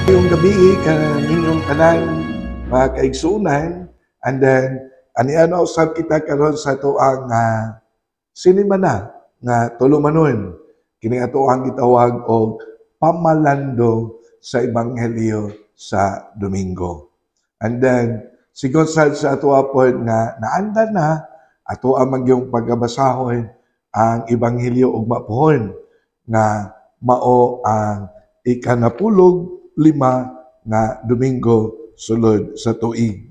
Yung gabi ninyong tanan mga kaigsunan, and then ani-ano usab kita karon sa tuang sinimana nga tulumanon kini ato ang gitawag og pamalando sa ebanghelyo sa Domingo. And then sigon sa ato apod nga naanda na ato ang magyong pagabasahon ang ebanghelyo ug mapuhon nga mao ang ikanapulog lima nga Domingo sulod sa tuig.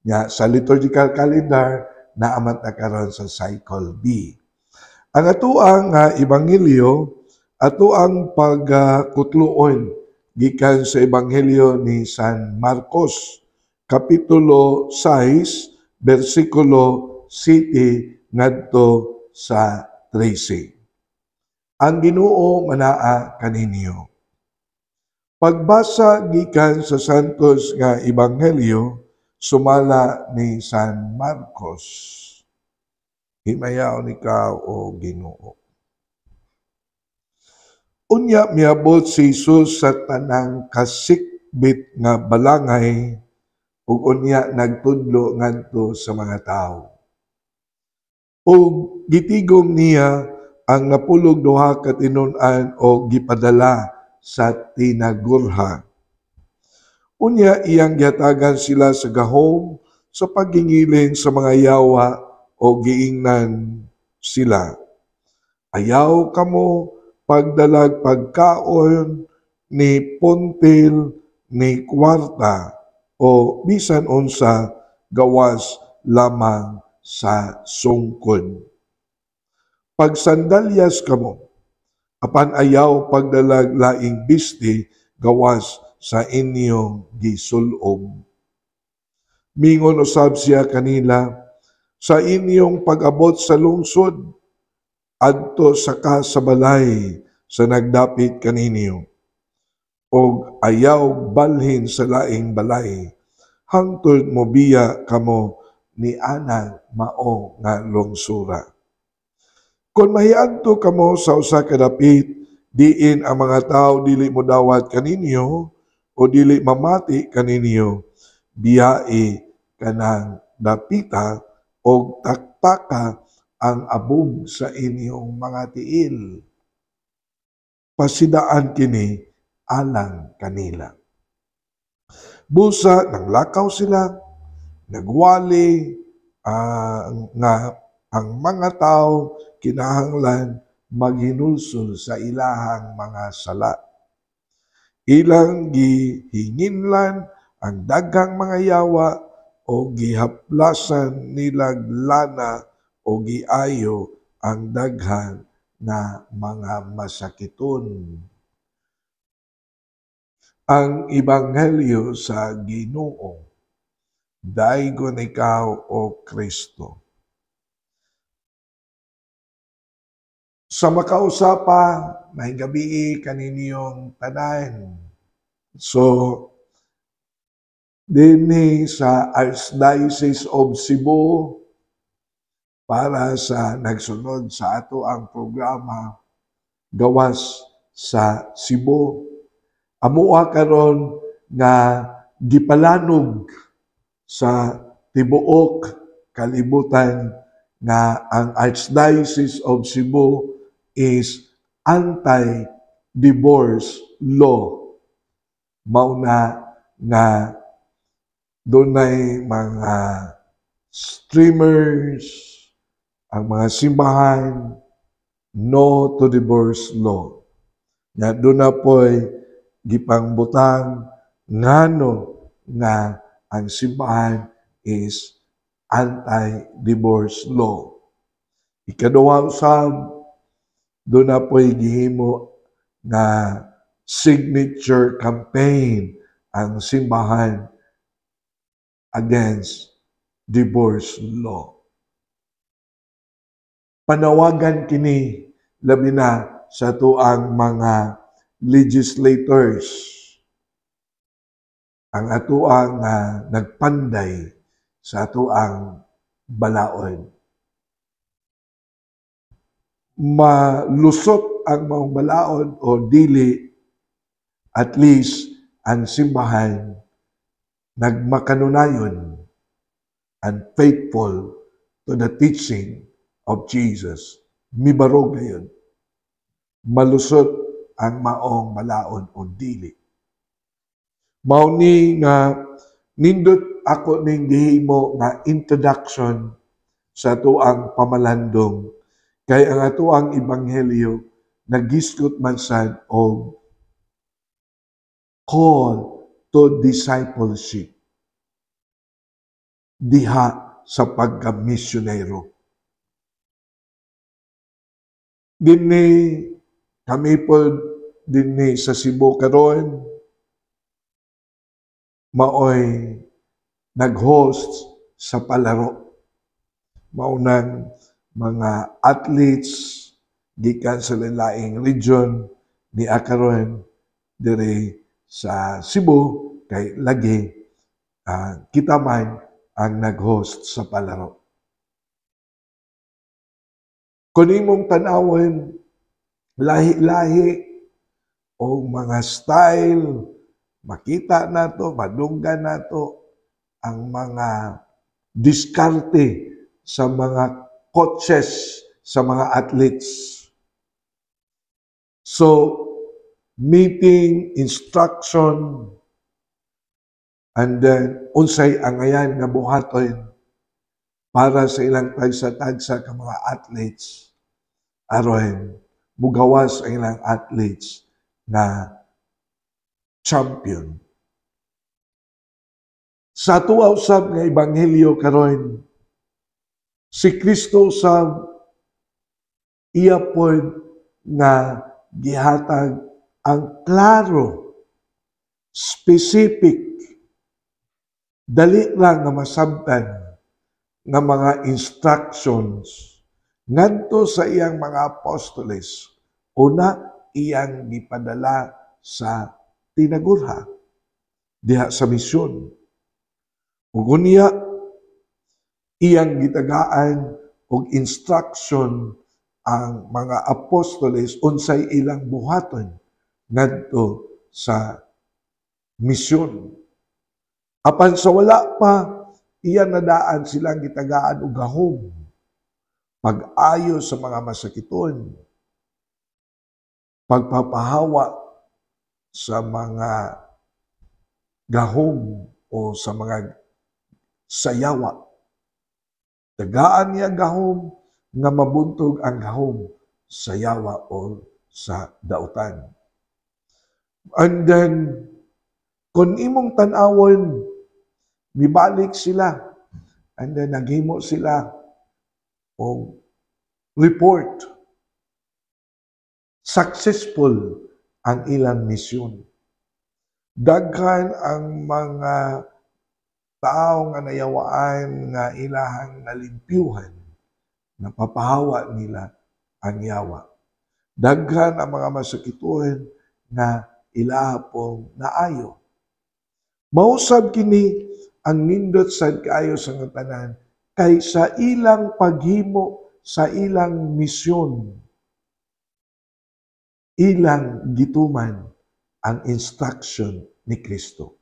Nya sa liturgical calendar naamat na karon sa cycle B. Ang atuang ebanghelyo ato ang pagkutluon gikan sa ebanghelyo ni San Marcos kapitulo 6 bersikulo 7 ngadto sa 13. Ang Ginoo manaa kaninyo. Pagbasa gikan sa santos nga ebanghelyo sumala ni San Marcos. Himayaw ni ka o Ginoo. Unya miabot si Jesus sa tanang kasikbit nga balangay ug unya nagtudlo ngadto sa mga tawo. Ug gitigom niya ang napulog duha ka tinun-an o gipadala sa tinagurha. Unya iyang gihatagan sila sa gahom sa pagingilin sa mga yawa o giingnan sila. Ayaw kamo pagdalag pagkaon ni puntil ni kwarta o bisan unsa gawas lamang sa sungkod. Pagsandalyas kamo, apan ayaw pagdalag laing bisti gawas sa inyong gisulob. Mingon usab siya kanila, sa inyong pag-abot sa lungsod, adto sa kasabalay sa nagdapit kaninyo, og ayaw balhin sa laing balay, hangtod mo biya kamo ni anang mao nga lungsura. Kung mahiadto kamo sa usa ka dapit, diin ang mga tao dili mo dawat kaninyo o dili mamati kaninyo, biyai kanang dapita o taktaka ang abog sa inyong mga tiil. Pasidaan kini alang kanila. Busa nanglakaw sila, nagwali nga ang mga tao kinahanglan maghinulsol sa ilahang mga sala. Ilang gihinginlan ang daghang mga yawa o gihaplasan nilag lana o giayo ang daghan na mga masakiton. Ang ebanghelyo sa Ginoo. Daygon ikaw o Kristo. Sa makausapa, may gabi kaninyong tanan. So, dinhi sa Archdiocese of Cebu, para sa nagsunod sa ato ang programa gawas sa Cebu. Amua karon nga gipalanog sa tibuok kalibutan nga ang Archdiocese of Cebu is anti-divorce law. Mauna nga dunay mga streamers, ang mga simbahan, no to divorce law. Nga doon na po'y gipangbutang ngano nga ang simbahan is anti-divorce law. Ikaduha usab, doon na po'y gihimo nga signature campaign ang simbahan against divorce law. Panawagan kini labi na sa tuang mga legislators, ang atuang nagpanday sa atuang balaod. Malusot ang maong balaod o dili, at least ang simbahan nagmakanunayon and faithful to the teaching of Jesus. Mibarog ngayon. Malusot ang maong malaon o dili. Mauni nga nindot ako ning gihimo nga introduction sa tuang pamalandong kay ang atuang ebanghelyo nagisgot man sad og call to discipleship diha sa pagka-misyonero. Dinhi kami po dinhi sa Cebu karon maoy nag-host sa palaro. Maunang mga athletes gikan sa laing region ni akaron dire sa Cebu kay lagi kita man ang nag-host sa palaro. Kung imong tanawon lahi-lahi o mga style, makita nato, madunggan nato ang mga diskarte sa mga coaches, sa mga athletes. So, meeting, instruction, and then unsay angayan nga buhaton para sa ilang tagsa-tagsa ka mga athletes aron mugawas ang ilang athletes na champion. Sa tuwa usab nga ebanghelyo karon si Kristo sa iya pod nga gihatag ang klaro, specific, dali lang nga masabtan nga mga instructions ngadto sa iyang mga apostoles. Una, iyang gipadala sa tinagurha diha sa misyon. Ug unya, iyang gitagaan og instruction ang mga apostoles unsay ilang buhaton ngadto sa misyon. Apan sa wala pa, iyan nadaan silang gitagaan og gahom, pag-ayo sa mga masakiton, pagpapahawa sa mga gahom o sa mga sayawa. Tagaan niya gahom nga mabuntog ang gahom sa yawa o sa dautan. And then, kung imong tanawon, mibalik sila. And then, naghimo sila o report. Successful ang ilang misyon. Daghan ang mga tao nga nayawaan nga ilahang nalimpyuhan, napapahawa nila ang yawa. Daghan ang mga masakituhan na ilaha pong naayo. Mausab kini ang nindot sad kaayo sa tanan kay sa ilang paghimo sa ilang misyon, ilang gituman ang instruction ni Kristo.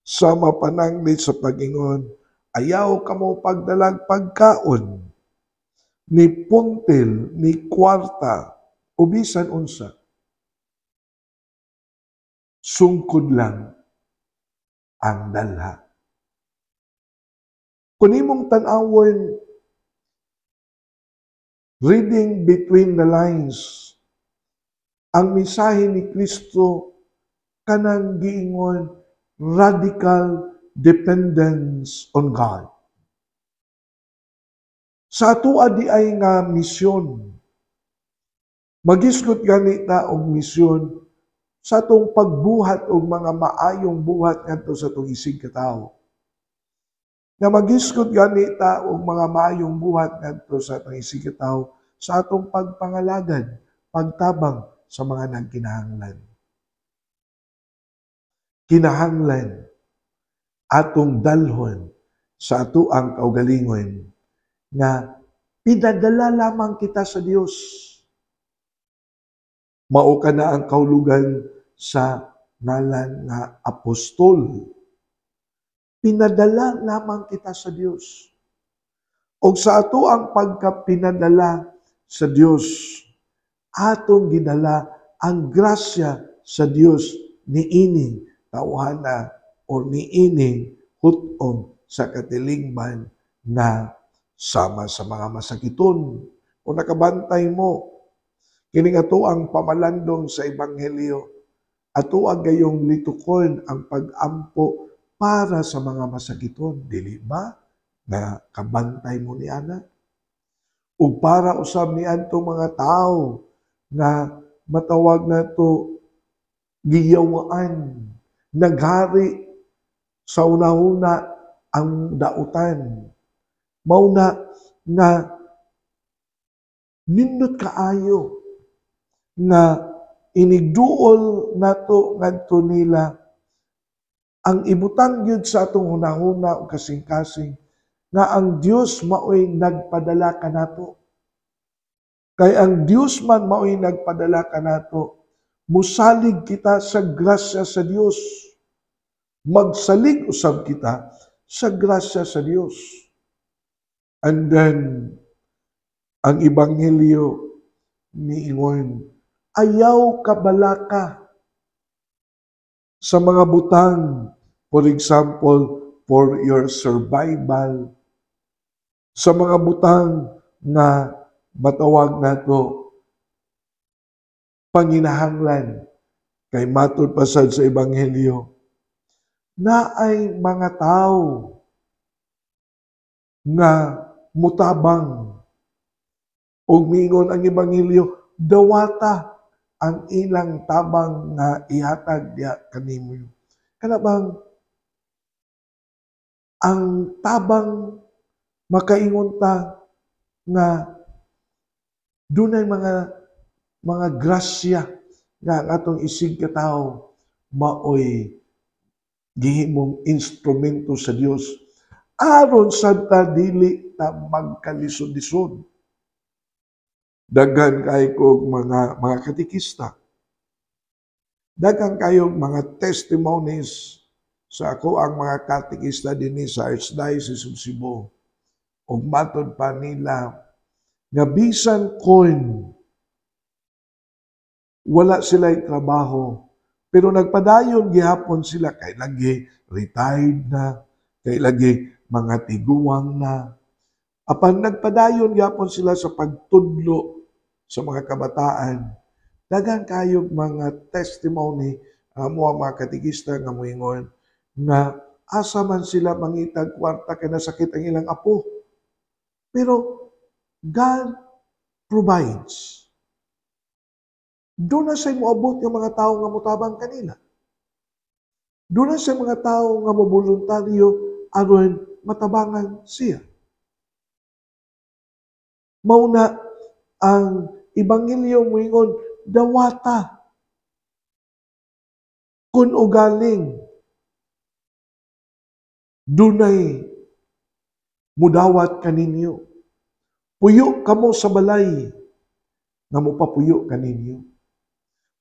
Sa mapananglit sa pag-ingon, ayaw kamo pagdalag pagkaon, ni puntil, ni kwarta, o bisan unsa. Sungkod lang ang dalha. Kung imong tanawon, reading between the lines, ang mensahe ni Kristo kanang giingon radical dependence on God. Sa atua di ay nga misyon. Magisgot ganita og misyon sa atong pagbuhat og mga maayong buhat ngadto sa atong isig katao. Na magisgot ganita og mga maayong buhat ngadto sa atong isig katao sa atong pagpangalagad, pagtabang sa mga nagkinahanglan. Kinahanglan atong dalhon sa ato ang kaugalingon nga pinadala lamang kita sa Dios. Mao ka na ang kahulugan sa ngalan nga apostol. Pinadala lamang kita sa Dios. O sa ato ang pagkapinadala sa Dios, atong gidala ang grasya sa Dios niining tawhana o niining hutom sa katilingban na sama sa mga masakiton. O nakabantay mo, kining ato ang pamalandong sa Ebanghelyo, ato ang gayong litukon ang pag-ampo para sa mga masakiton. Dili ba na kabantay mo ni ana? Ug para usab ni adto mga tao nga matawag nato giyawaan, naghari sa una-una ang dautan. Mauna nga nindot kaayo nga inigduol nato ngadto nila ang ibutang gyud sa atong hunahuna o kasing-kasing nga ang Dios maoy nagpadala kanato. Kay ang Dios man maoy nagpadala kanato, musalig kita sa grasya sa Dios. Magsalig usab kita sa grasya sa Dios. And then ang Ebanghelyo miingon, ayaw kabalaka sa mga butang, for example, for your survival, sa mga butang na matawag nato panginahanglan. Kay matud pasad sa Ebanghelyo, na ay mga tao nga mutabang. O mingon ang Ebanghelyo, dawata ang ilang tabang nga ihatag diya kanimo. Kana bang ang tabang makaingon ta nga dunay mga grasya nga ang atong isig katawo maoy gihimong instrumento sa Dios aron sad ta dili ta magkalisod-lisod. Daghan kay kog mga katikista. Daghan kayong mga testimonies sa ako ang mga katikista dinhi sa Archdiocese of Cebu. Ug matod pa nila nga bisan kon wala sila'y trabaho, pero nagpadayon gihapon sila kay lagi retired na, kay lagi mga tiguwang na. Apan nagpadayon gihapon sila sa pagtudlo sa mga kabataan. Daghan kayog mga testimony mo ang mga katikista nga moingon na asa man sila mangitag kwarta kay nasakit ang ilang apo. Pero God provides. Doon na siya moabot ng mga tao nga mutabang kanila. Doon na siya mga tao nga moboluntaryo aron matabangan siya. Mauna ang Ebanghelyo moingon, dawata kun ugaling dunay mudawat kaninyo. Puyo kamo sa balay nga mopapuyo kaninyo.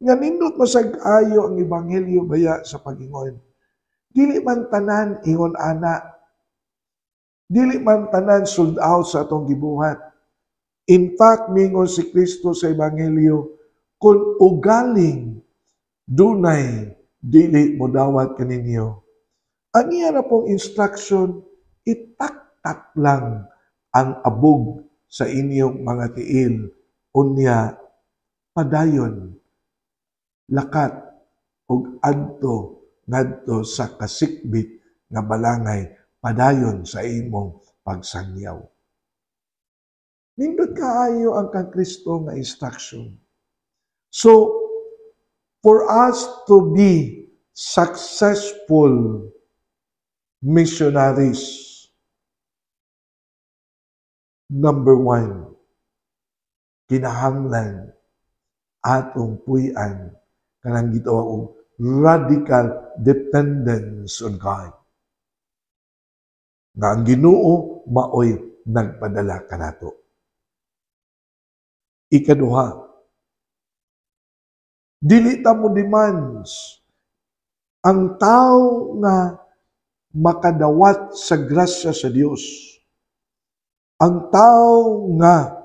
Nga nindot masag-ayo ang Ebanghelyo baya sa pagingon. Dili man tanan ingon ana. Dili man tanan sold out sa atong gibuhat. In fact, mingon si Kristo sa Ebanghelyo, kung ugaling dunay dili mo dawat kaninyo. Ang iya na pong instruction, itaktak lang ang abog sa inyong mga tiil. Unya, padayon, lakat, ug adto ngadto sa kasikbit nga balangay, padayon sa imong pagsangyaw. Nindot kaayo ang kang Kristo nga instruction. So, for us to be successful missionaries, number one, kinahanglan atong puy-an kanang gitawag og radical dependence on God. Nga ang Ginoo maoy nagpadala kanato. Ikaduha, dili ta mo demands Ang tao nga makadawat sa grasya sa Dios. Ang tao nga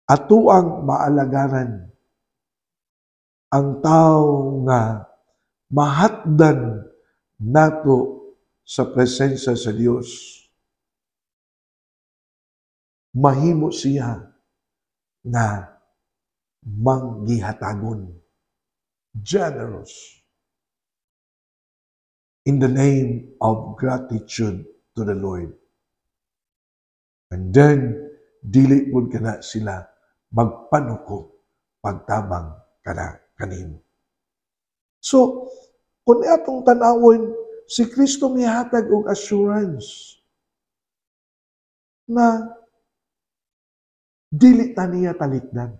atuang maalagaran. Ang tao nga mahatdan nato sa presensya sa Dios. Mahimo siya nga manggihatagon. Generous. In the name of gratitude to the Lord. And then, dili pud kana sila magpanuko pagtabang kana kanimo. So, kung atong tanawon, si Kristo mihatag og assurance na dili ta niya talikdan.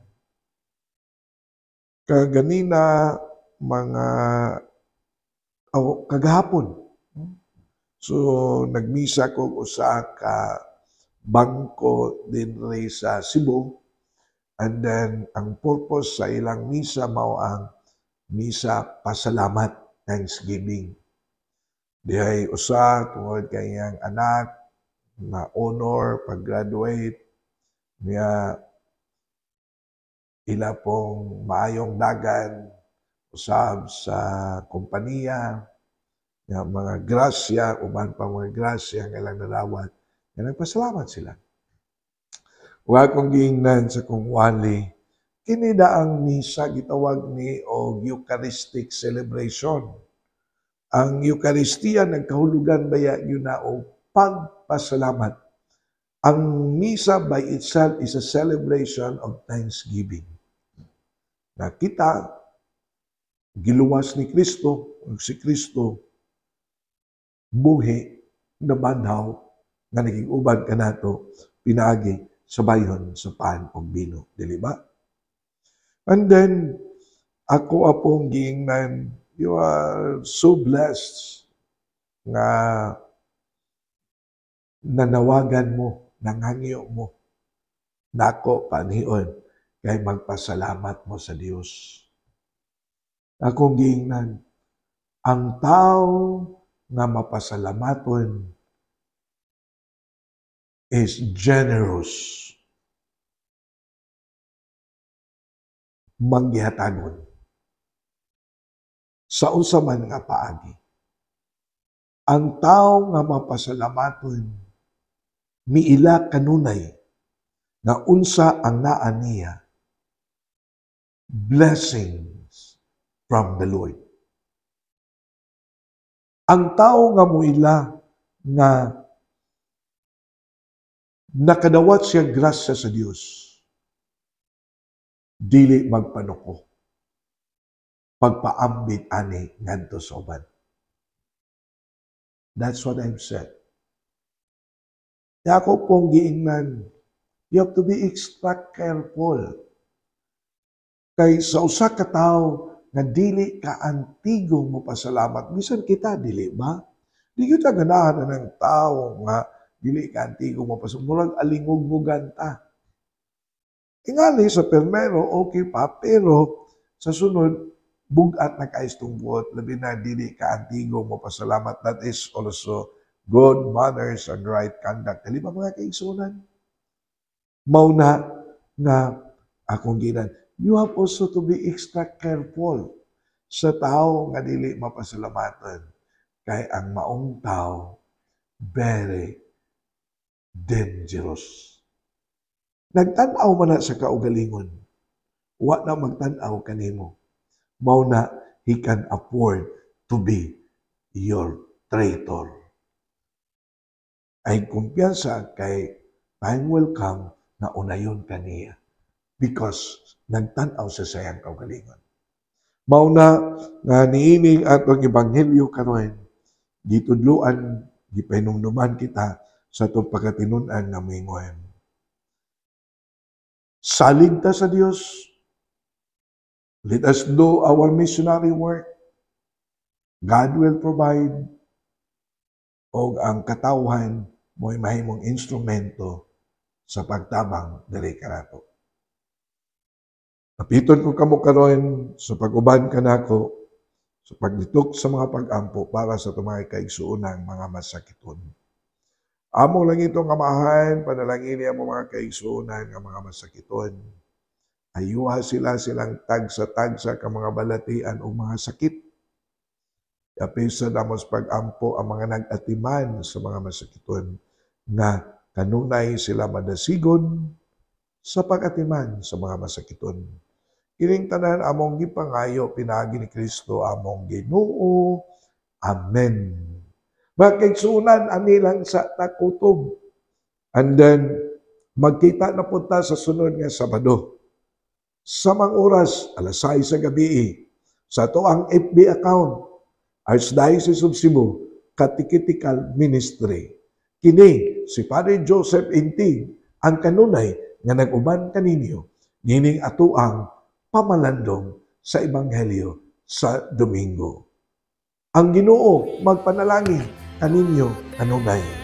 Kaganina mga kagahapon. So, nagmisa ko usa ka bangko din sa Cebu. And then, ang purpose sa ilang misa mao ang misa pasalamat, Thanksgiving. Dihay usa tungod kay iyang anak na honor pag-graduate niya ila pong maayong dagan usab sa kompanya nga mga grasya uban pa mga grasya nga ilang nadawat nga nagpasalamat sila. Wa akong giingnan sa kong wali kini daang misa gitawag ni og Eucharistic celebration. Ang Eucharistia nagkahulugan baya yun na og pagpasalamat. Ang misa by itself is a celebration of thanksgiving. Na kita giluwas ni Kristo, si Kristo buhi na banhaw nga naging uban kanato pinaagi sa bayon sa pan o bino, dili ba? And then ako apong giingnan, you are so blessed nga nanawagan mo, nangangyo mo nako panhion kay magpasalamat mo sa Dios. Akong giingnan, ang tao nga mapasalamaton is generous. Manggihatagon. Sa unsa man nga paagi. Ang tao nga mapasalamaton miila kanunay nga unsa ang naa niya blessings from the Lord. Ang tao nga muila nga nakadawat siya grasya sa Dios dili magpanuko pagpaambit ani ngadto sa uban. That's what I've said. Kaya ako pong giingnan, you have to be extra careful. Kay sa usa ka tawo nga dili ka antigo mo pasalamat, bisan kita dili ba? Di kita ganahan ng tawo nga dili ka antigo mo pasalamat, murag alingog mo ganta. Tingali sa permero, okay pa, pero sa sunod, bugat na kaistunggot, labi na dili ka antigo mo pasalamat. That is also good manners and right conduct. Dili ba mga kaigsunan? Mauna nga akong ginan, you have also to be extra careful sa tao nga dili mapasalamatan. Kay ang maong tao, very dangerous. Nagtanaw man na sa kaugalingon. Wa na magtanaw kanimo. Mao na he can afford to be your traitor. Ay kumpiyansa kay time will come na unayon kaniya because nagtanaw sa sayang kaugalingon. Mao na nga niining atong ebanghelyo karon gitudloan gipahinumduman kita sa atong pagkatinud-an nga moingon. Salig ta sa Dios. Let us do our missionary work. God will provide. O ang katawhan mo'y mahimong instrumento sa pagtabang diri kanato. Napiton ko kamo karon sa pag-uban kanako sa pagditok sa mga pag-ampo para sa tumay kaigsuunang mga masakiton. Amo lang itong kamahan, panalangin niya mo mga kaigsuunan nga mga masakiton. Ayuha silang tagsa-tagsa ka mga balatian o mga sakit. Kapisa damos pag-ampo ang mga nag-atiman sa mga masakiton nga kanunay sila madasigon sa pag-atiman sa mga masakiton. Kining tanan among gipangayo pinagi ni Kristo among Ginoo. Amen. Magkaigsunan ani lang sa takutob. And then magkita na punta sa sunod nga Sabado. Sa mga oras, alas 6 sa gabi, sa to ang FB account, Archdiocese of Cebu, Catechetical Ministry. Kini, si Padre Joseph Intig, ang kanunay nga nag-uban kaninyo, nining ato ang pamalandong sa Ebanghelyo sa Domingo. Ang Ginoo magpanalangin kaninyo kanunay.